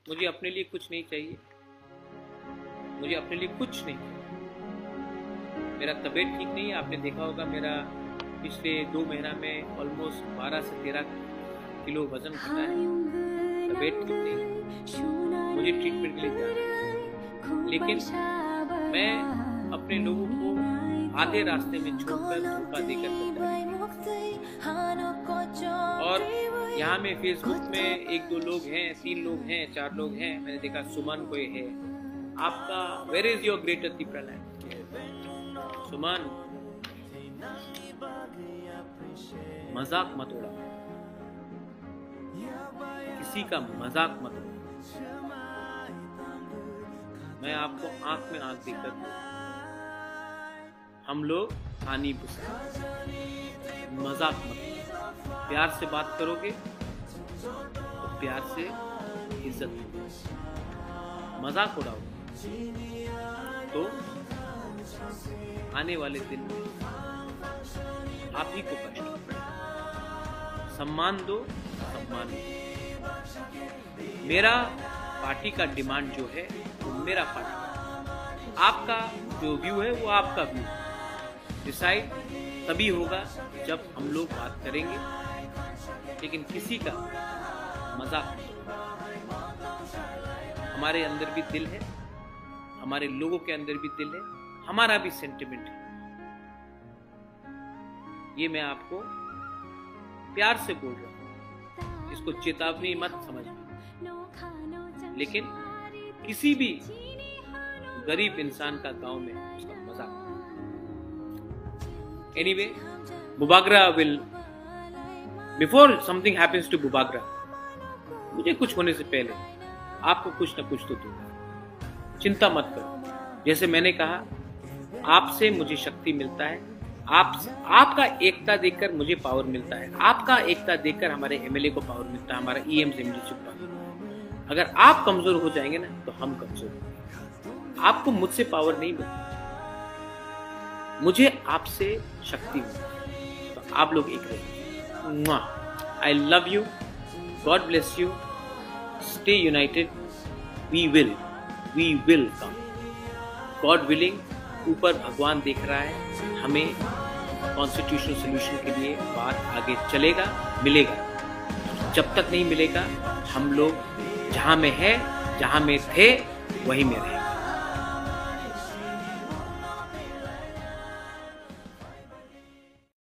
मुझे अपने लिए कुछ नहीं चाहिए, मुझे अपने लिए कुछ नहीं चाहिए। मेरा तबीयत ठीक नहीं है, आपने देखा होगा मेरा पिछले 2 महीना में ऑलमोस्ट 12 से 13 किलो वजन घटा है। तबीयत ठीक नहीं है, मुझे ट्रीटमेंट के लिए जाना है, लेकिन मैं अपने लोगों को आधे रास्ते में छोड़कर धोखा देकर और यहाँ में फेसबुक में 1-2 लोग हैं, 3 लोग हैं, 4 लोग हैं, मैंने देखा सुमन कोई है। आपका वेयर इज योर ग्रेटर दीप्रालैंड? सुमन, मजाक मत उड़ाओ, किसी का मजाक मत उड़ाओ। मैं आपको आंख में आंख देकर हम लोग हानि पुसा, मजाक मत करो। प्यार से बात करोगे तो प्यार से इज्जत होगी, मजाक उड़ाओगे तो आने वाले दिन में आप ही को कष्ट होगा। सम्मान दो, सम्मान दो। मेरा पार्टी का डिमांड जो है वो मेरा पार्टी, आपका जो व्यू है वो आपका व्यू। डिसाइड तभी होगा जब हम लोग बात करेंगे, लेकिन किसी का मजाक नहीं। हमारे अंदर भी दिल है, हमारे लोगों के अंदर भी दिल है, हमारा भी सेंटिमेंट है। ये मैं आपको प्यार से बोल रहा हूं, इसको चेतावनी मत समझना, लेकिन किसी भी गरीब इंसान का गांव में उसका मजाक। Anyway, Bubagra will, before something happens to Bubagra, मुझे कुछ होने से पहले आपको कुछ ना कुछ तो दूंगा, चिंता मत करो। जैसे मैंने कहा, आपसे मुझे शक्ति मिलता है, आपका एकता देखकर मुझे पावर मिलता है, आपका एकता देखकर हमारे एमएलए को पावर मिलता है, हमारा EMC चुप्पा। अगर आप कमजोर हो जाएंगे ना तो हम कमजोर होंगे। आपको मुझसे पावर नहीं मिलती, मुझे आपसे शक्ति मिलती, तो आप लोग एक रहिए। I love you, God bless you, stay united, we will come, God willing. ऊपर भगवान देख रहा है, हमें कॉन्स्टिट्यूशनल सोल्यूशन के लिए बात आगे चलेगा, मिलेगा। जब तक नहीं मिलेगा हम लोग जहां में है, जहां में थे वहीं में रहे।